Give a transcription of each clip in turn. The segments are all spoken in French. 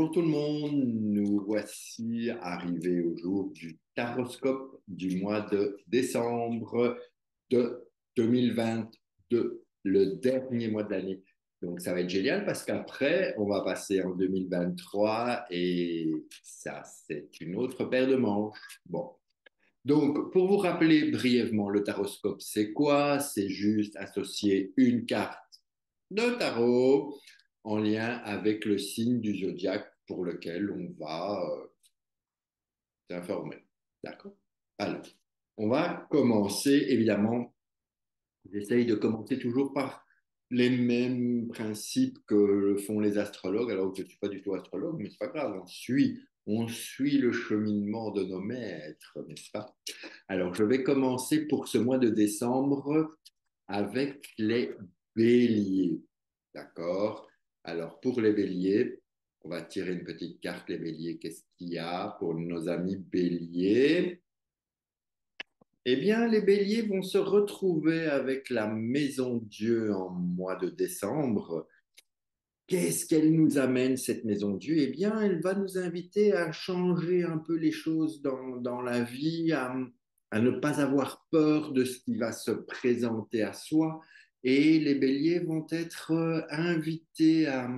Bonjour tout le monde, nous voici arrivés au jour du taroscope du mois de décembre de 2022, le dernier mois de l'année. Donc ça va être génial parce qu'après, on va passer en 2023 et ça, c'est une autre paire de manches. Bon, donc pour vous rappeler brièvement, le taroscope, c'est quoi? C'est juste associer une carte de tarot en lien avec le signe du zodiaque pour lequel on va s'informer. D'accord? Alors, on va commencer, évidemment, j'essaye de commencer toujours par les mêmes principes que le font les astrologues, alors que je ne suis pas du tout astrologue, mais c'est pas grave, on suit le cheminement de nos maîtres, n'est-ce pas? Alors, je vais commencer pour ce mois de décembre avec les béliers. D'accord? Alors, pour les béliers, on va tirer une petite carte, les béliers. Qu'est-ce qu'il y a pour nos amis béliers? Eh bien, les béliers vont se retrouver avec la Maison Dieu en mois de décembre. Qu'est-ce qu'elle nous amène, cette Maison Dieu? Eh bien, elle va nous inviter à changer un peu les choses dans la vie, à ne pas avoir peur de ce qui va se présenter à soi. Et les béliers vont être invités à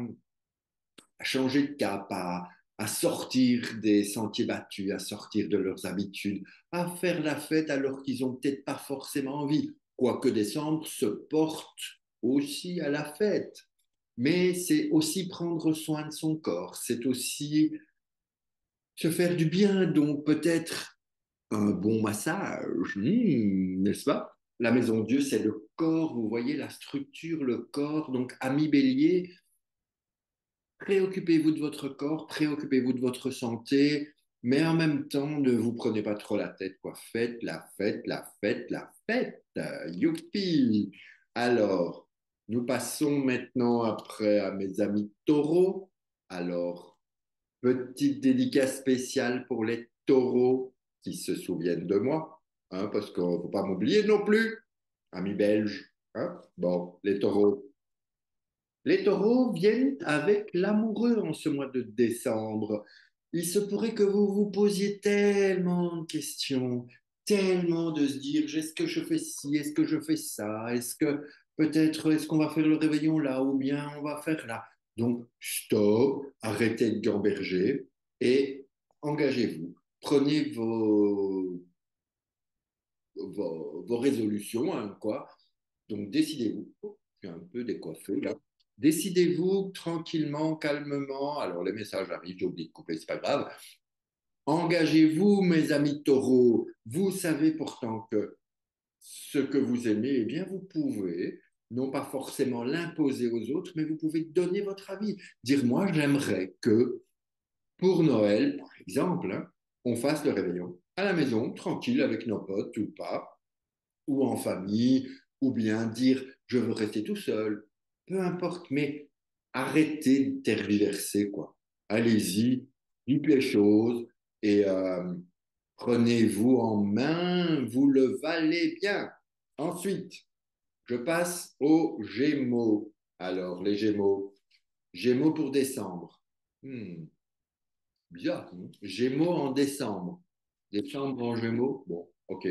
changer de cap, à sortir des sentiers battus, à sortir de leurs habitudes, à faire la fête alors qu'ils n'ont peut-être pas forcément envie. Quoique décembre se porte aussi à la fête. Mais c'est aussi prendre soin de son corps, c'est aussi se faire du bien, donc peut-être un bon massage, n'est-ce pas? La maison Dieu, c'est le corps, vous voyez la structure, le corps. Donc, ami bélier, préoccupez-vous de votre corps, préoccupez-vous de votre santé, mais en même temps, ne vous prenez pas trop la tête, quoi. Faites la fête, la fête, la fête. Youpi! Alors, nous passons maintenant après à mes amis taureaux. Alors, petite dédicace spéciale pour les taureaux qui se souviennent de moi, hein, parce qu'il ne faut pas m'oublier non plus, amis belges. Hein. Bon, les taureaux. Les taureaux viennent avec l'amoureux en ce mois de décembre. Il se pourrait que vous vous posiez tellement de questions, tellement de se dire, est-ce que je fais ci, est-ce que je fais ça, est-ce que peut-être, est-ce qu'on va faire le réveillon là ou bien on va faire là. Donc, stop, arrêtez de gamberger et engagez-vous. Prenez vos résolutions, hein, quoi. Donc, décidez-vous. Oh, je suis un peu décoiffé là. Décidez-vous tranquillement, calmement. Alors, les messages arrivent, j'ai oublié de couper, c'est pas grave. Engagez-vous, mes amis taureaux. Vous savez pourtant que ce que vous aimez, eh bien, vous pouvez, non pas forcément l'imposer aux autres, mais vous pouvez donner votre avis. Dire, moi, j'aimerais que pour Noël, par exemple, hein, on fasse le réveillon à la maison, tranquille, avec nos potes ou pas, ou en famille, ou bien dire je veux rester tout seul, peu importe, mais arrêtez de tergiverser, quoi. Allez-y, dites les choses et prenez-vous en main, vous le valez bien. Ensuite, je passe aux Gémeaux. Alors, les Gémeaux, Gémeaux pour décembre. Bizarre, non? Gémeaux en décembre. Décembre en Gémeaux. Bon, ok.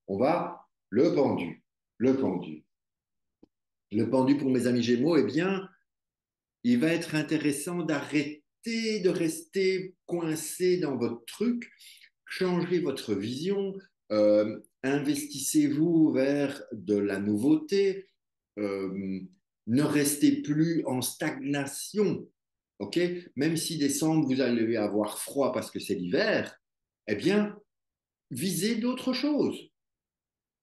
On va le pendu. Le pendu. Le pendu pour mes amis Gémeaux, eh bien, il va être intéressant d'arrêter de rester coincé dans votre truc, changez votre vision, investissez-vous vers de la nouveauté, euh, ne restez plus en stagnation, ok? Même si décembre, vous allez avoir froid parce que c'est l'hiver, eh bien, visez d'autres choses.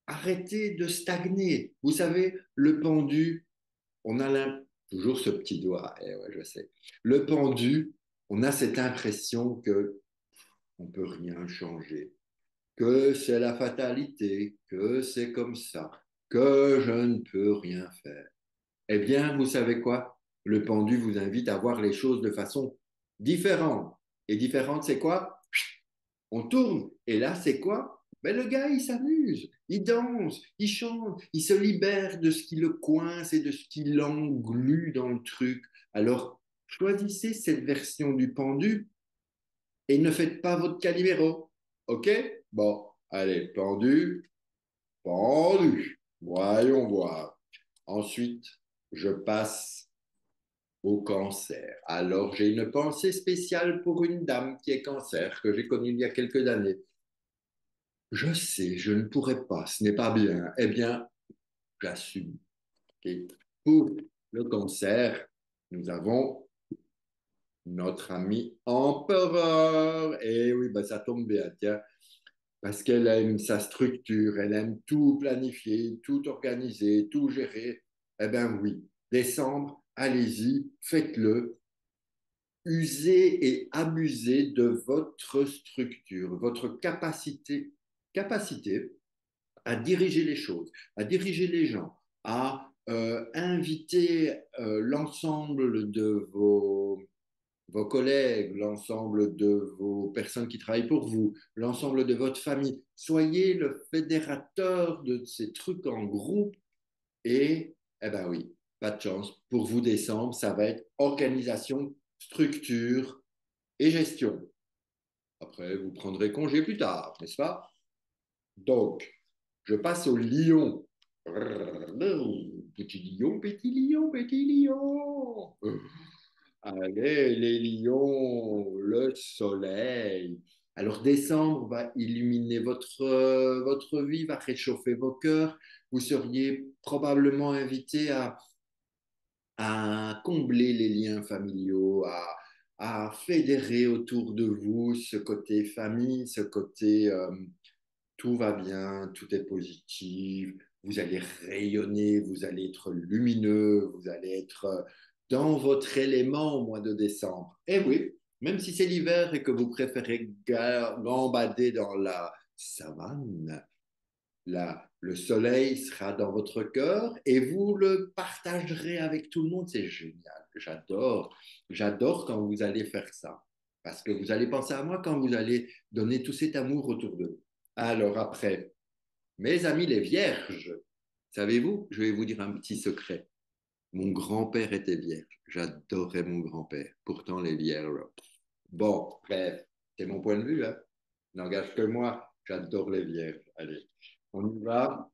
Arrêtez de stagner. Vous savez, le pendu, on a toujours ce petit doigt, eh ouais, je sais. Le pendu, on a cette impression que on peut rien changer, que c'est la fatalité, que c'est comme ça, que je ne peux rien faire. Eh bien, vous savez quoi? Le pendu vous invite à voir les choses de façon différente. Et différente, c'est quoi? On tourne. Et là, c'est quoi? Ben, le gars, il s'amuse, il danse, il chante, il se libère de ce qui le coince et de ce qui l'englue dans le truc. Alors, choisissez cette version du pendu et ne faites pas votre Calimero. OK? Bon, allez, pendu, pendu. Voyons voir. Ensuite, je passe au cancer. Alors, j'ai une pensée spéciale pour une dame qui est cancer, que j'ai connue il y a quelques années. Je sais, je ne pourrais pas, ce n'est pas bien. Eh bien, j'assume. OK. Pour le cancer, nous avons notre ami empereur. Et oui, bah, ça tombe bien, tiens, parce qu'elle aime sa structure, elle aime tout planifier, tout organiser, tout gérer. Eh bien oui, décembre, allez-y, faites-le. Usez et abusez de votre structure, votre capacité à diriger les choses, à diriger les gens, à inviter l'ensemble de vos collègues, l'ensemble de vos personnes qui travaillent pour vous, l'ensemble de votre famille. Soyez le fédérateur de ces trucs en groupe et, eh ben oui, pas de chance. Pour vous, décembre, ça va être organisation, structure et gestion. Après, vous prendrez congé plus tard, n'est-ce pas? Donc, je passe au lion. Petit lion, petit lion, petit lion. Allez, les lions, le soleil. Alors, décembre va illuminer votre vie, va réchauffer vos cœurs. Vous seriez probablement invité à combler les liens familiaux, à fédérer autour de vous ce côté famille, ce côté tout va bien, tout est positif, vous allez rayonner, vous allez être lumineux, vous allez être dans votre élément au mois de décembre. Et oui, même si c'est l'hiver et que vous préférez gambader dans la savane, le soleil sera dans votre cœur et vous le partagerez avec tout le monde. C'est génial. J'adore. J'adore quand vous allez faire ça. Parce que vous allez penser à moi quand vous allez donner tout cet amour autour de vous. Alors après, mes amis les vierges, savez-vous, je vais vous dire un petit secret. Mon grand-père était vierge. J'adorais mon grand-père. Pourtant, les vierges. Bon, bref, c'est mon point de vue, hein. N'engage que moi. J'adore les vierges. Allez, on y va.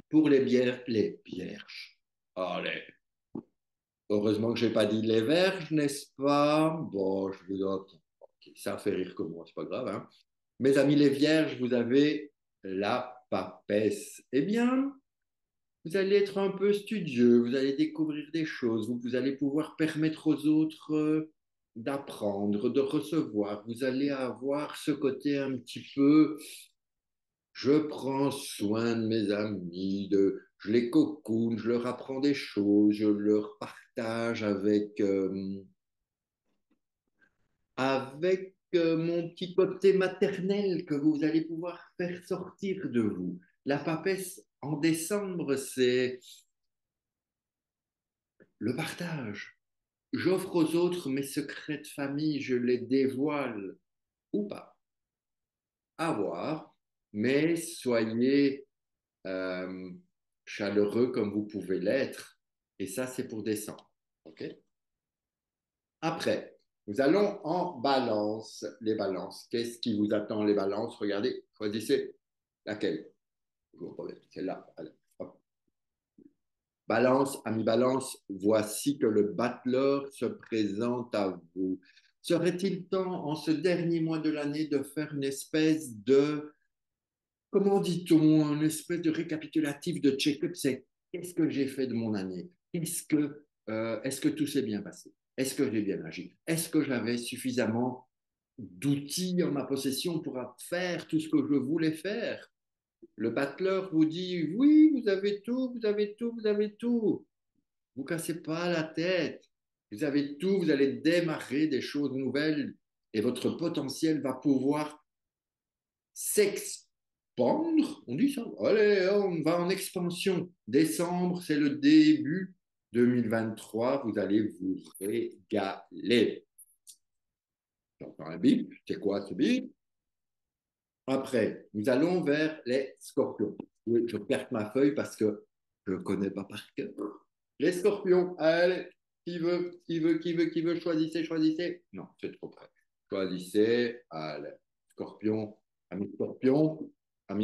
Pour les vierges. Allez. Heureusement que je n'ai pas dit les verges, n'est-ce pas? Bon, je vous donne. Ok, ça fait rire que moi, c'est pas grave, hein. Mes amis les vierges, vous avez la papesse. Eh bien, vous allez être un peu studieux, vous allez découvrir des choses, vous allez pouvoir permettre aux autres d'apprendre, de recevoir. Vous allez avoir ce côté un petit peu, je prends soin de mes amis, je les cocoune, je leur apprends des choses, je leur partage avec mon petit côté maternel que vous allez pouvoir faire sortir de vous. La papesse en décembre, c'est le partage. J'offre aux autres mes secrets de famille, je les dévoile ou pas, à voir, mais soyez euh, chaleureux comme vous pouvez l'être. Et ça, c'est pour décembre. OK? Après, nous allons en balance. Les balances. Qu'est-ce qui vous attend, les balances? Regardez, choisissez laquelle. Celle-là. Allez, hop. Balance, ami Balance, voici que le battleur se présente à vous. Serait-il temps, en ce dernier mois de l'année, de faire une espèce de, comment dit-on, une espèce de récapitulatif de check-up? C'est qu'est-ce que j'ai fait de mon année? Est-ce que tout s'est bien passé? Est-ce que j'ai bien agi? Est-ce que j'avais suffisamment d'outils en ma possession pour faire tout ce que je voulais faire? Le battleur vous dit, oui, vous avez tout, vous avez tout, vous avez tout. Vous cassez pas la tête. Vous avez tout, vous allez démarrer des choses nouvelles et votre potentiel va pouvoir s'expandre. On dit ça. Allez, on va en expansion. Décembre, c'est le début 2023. Vous allez vous régaler. J'entends un bip. C'est quoi ce bip? Après, nous allons vers les scorpions. Oui, je perds ma feuille parce que je ne connais pas par cœur. Les scorpions, allez. Qui veut, choisissez, choisissez. Non, c'est trop près. Choisissez. Allez, Scorpion, ami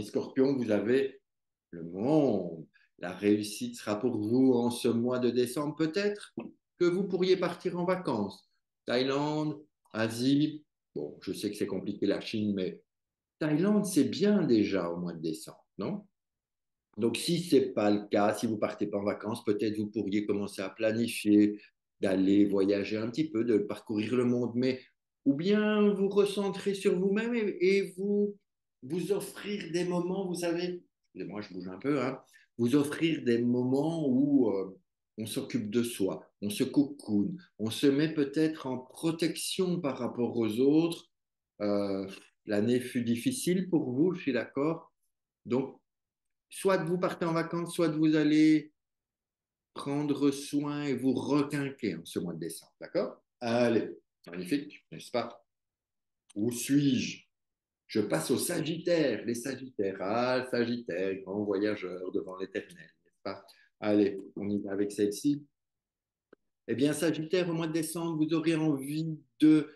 Scorpion, vous avez le monde. La réussite sera pour vous en ce mois de décembre, peut-être que vous pourriez partir en vacances. Thaïlande, Asie. Bon, je sais que c'est compliqué la Chine, mais Thaïlande, c'est bien déjà au mois de décembre, non? Donc, si ce n'est pas le cas, si vous ne partez pas en vacances, peut-être vous pourriez commencer à planifier d'aller voyager un petit peu, de parcourir le monde, mais ou bien vous recentrer sur vous-même et vous offrir des moments, vous savez, et moi je bouge un peu, hein, vous offrir des moments où on s'occupe de soi, on se cocoone, on se met peut-être en protection par rapport aux autres. Euh, L'année fut difficile pour vous, je suis d'accord. Donc, soit vous partez en vacances, soit vous allez prendre soin et vous requinquer en ce mois de décembre. D'accord? Allez, magnifique, n'est-ce pas? Où suis-je? Je passe aux Sagittaires. Les Sagittaires, ah, Sagittaire, grand voyageur devant l'éternel, n'est-ce pas? Allez, on y va avec celle-ci. Eh bien, Sagittaire, au mois de décembre, vous aurez envie de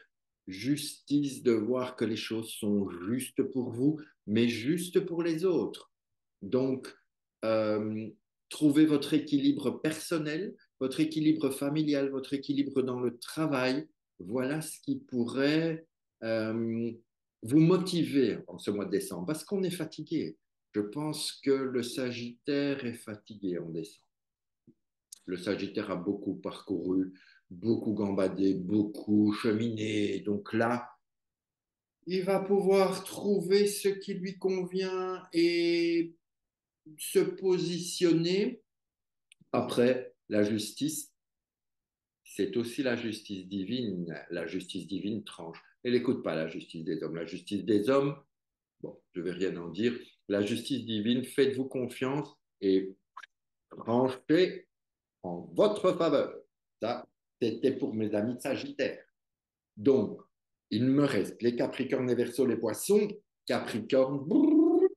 justice, de voir que les choses sont justes pour vous, mais justes pour les autres. Donc, euh, trouvez votre équilibre personnel, votre équilibre familial, votre équilibre dans le travail. Voilà ce qui pourrait euh, vous motiver en ce mois de décembre, parce qu'on est fatigué. Je pense que le Sagittaire est fatigué en décembre. Le Sagittaire a beaucoup parcouru, beaucoup gambadé, beaucoup cheminé. Donc là, il va pouvoir trouver ce qui lui convient et se positionner. Après, la justice, c'est aussi la justice divine. La justice divine tranche. Elle n'écoute pas la justice des hommes. La justice des hommes, bon, je ne vais rien en dire. La justice divine, faites-vous confiance et tranchez en votre faveur. Ça, c'était pour mes amis sagittaires. Donc, il me reste les Capricornes, les Verseaux, les Poissons. Capricorne, brrr,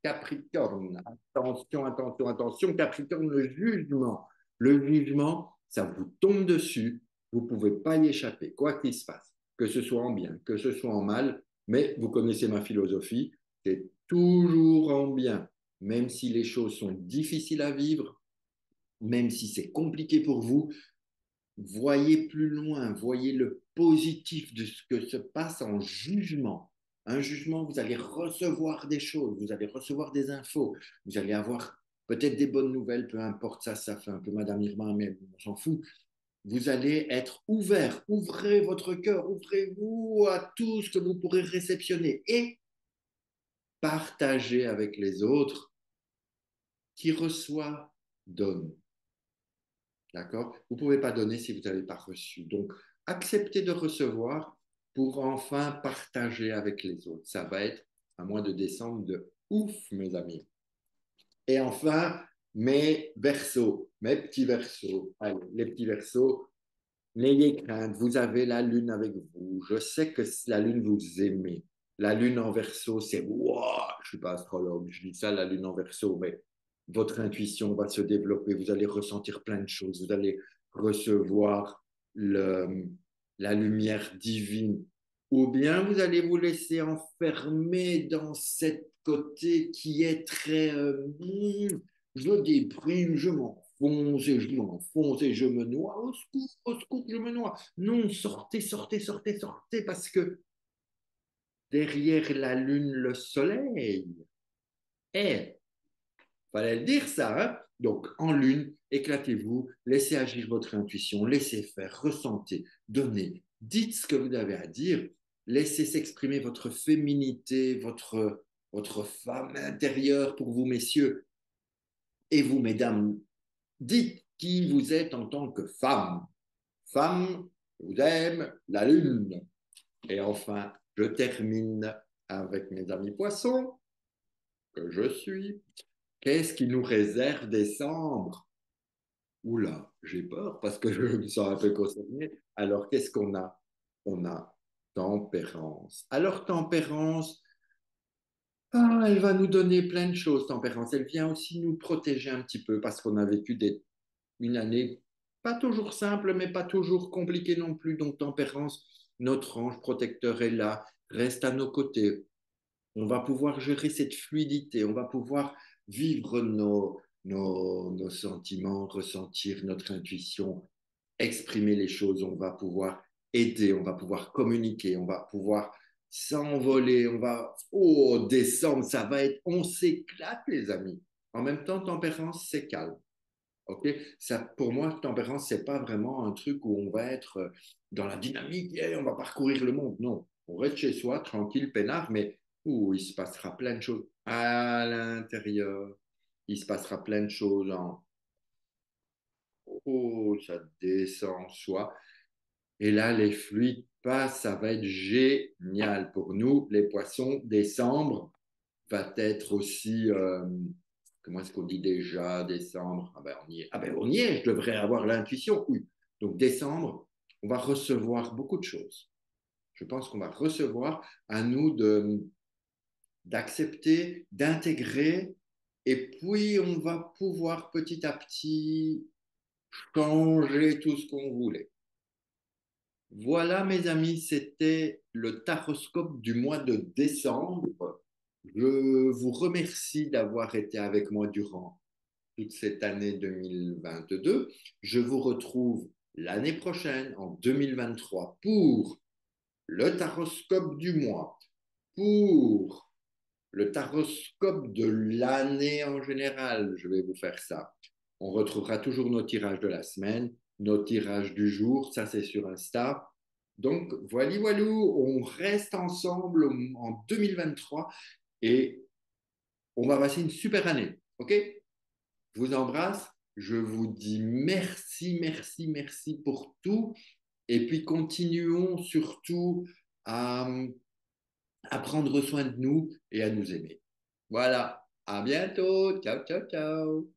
Capricorne, attention, attention, attention. Capricorne, le jugement. Le jugement, ça vous tombe dessus. Vous ne pouvez pas y échapper, quoi qu'il se passe. Que ce soit en bien, que ce soit en mal. Mais vous connaissez ma philosophie, c'est toujours en bien. Même si les choses sont difficiles à vivre, même si c'est compliqué pour vous, voyez plus loin, voyez le positif de ce que se passe en jugement. Un jugement, vous allez recevoir des choses, vous allez recevoir des infos, vous allez avoir peut-être des bonnes nouvelles, peu importe ça, ça fait un peu Madame Irma, mais on s'en fout. Vous allez être ouvert, ouvrez votre cœur, ouvrez-vous à tout ce que vous pourrez réceptionner et partagez avec les autres. Qui reçoit, donne. D'accord? Vous ne pouvez pas donner si vous n'avez pas reçu. Donc, acceptez de recevoir pour enfin partager avec les autres. Ça va être un mois de décembre de ouf, mes amis. Et enfin, mes versos, mes petits versos. Allez, les petits versos, n'ayez crainte, vous avez la lune avec vous. Je sais que la lune, vous aimez. La lune en verso, c'est wow, je ne suis pas astrologue, je dis ça, la lune en verso, mais votre intuition va se développer, vous allez ressentir plein de choses, vous allez recevoir le, la lumière divine. Ou bien vous allez vous laisser enfermer dans cette côté qui est très je déprime, je m'enfonce et je m'enfonce et je me noie. Au secours, je me noie. Non, sortez, sortez, sortez, sortez, parce que derrière la lune, le soleil. Eh, fallait le dire ça, hein? Donc, en lune, éclatez-vous, laissez agir votre intuition, laissez faire, ressentez, donnez, dites ce que vous avez à dire, laissez s'exprimer votre féminité, votre femme intérieure pour vous, messieurs, et vous, mesdames, dites qui vous êtes en tant que femme. Femme, je vous aime, la lune. Et enfin, je termine avec mes amis poissons, que je suis. Qu'est-ce qui nous réserve décembre? Oula, j'ai peur parce que je me sens un peu concerné. Alors, qu'est-ce qu'on a? On a tempérance. Alors, tempérance, ah, elle va nous donner plein de choses, tempérance. Elle vient aussi nous protéger un petit peu parce qu'on a vécu une année pas toujours simple, mais pas toujours compliqué non plus. Donc, tempérance, notre ange protecteur est là, reste à nos côtés. On va pouvoir gérer cette fluidité, on va pouvoir vivre nos sentiments, ressentir notre intuition, exprimer les choses, on va pouvoir aider, on va pouvoir communiquer, on va pouvoir s'envoler, on va, oh, descendre, ça va être, on s'éclate les amis. En même temps, tempérance, c'est calme. Ok, ça, pour moi, tempérance, c'est pas vraiment un truc où on va être dans la dynamique, yeah, on va parcourir le monde. Non, on reste chez soi, tranquille, peinard, mais où il se passera plein de choses à l'intérieur. Il se passera plein de choses en oh, ça descend en soi. Et là, les fluides passent, ça va être génial pour nous. Les poissons, décembre va être aussi, comment est-ce qu'on dit déjà, décembre? Ah ben, on y est. Ah ben, on y est, je devrais avoir l'intuition. Oui. Donc, décembre, on va recevoir beaucoup de choses. Je pense qu'on va recevoir à nous d'accepter, d'intégrer, et puis on va pouvoir petit à petit changer tout ce qu'on voulait. Voilà, mes amis, c'était le taroscope du mois de décembre. Je vous remercie d'avoir été avec moi durant toute cette année 2022. Je vous retrouve l'année prochaine, en 2023, pour le taroscope du mois, pour le taroscope de l'année en général. Je vais vous faire ça. On retrouvera toujours nos tirages de la semaine, nos tirages du jour, ça c'est sur Insta. Donc, voilà, voilou, on reste ensemble en 2023 et on va passer une super année. OK? Je vous embrasse. Je vous dis merci, merci, merci pour tout. Et puis, continuons surtout à, à prendre soin de nous et à nous aimer. Voilà. À bientôt. Ciao, ciao, ciao.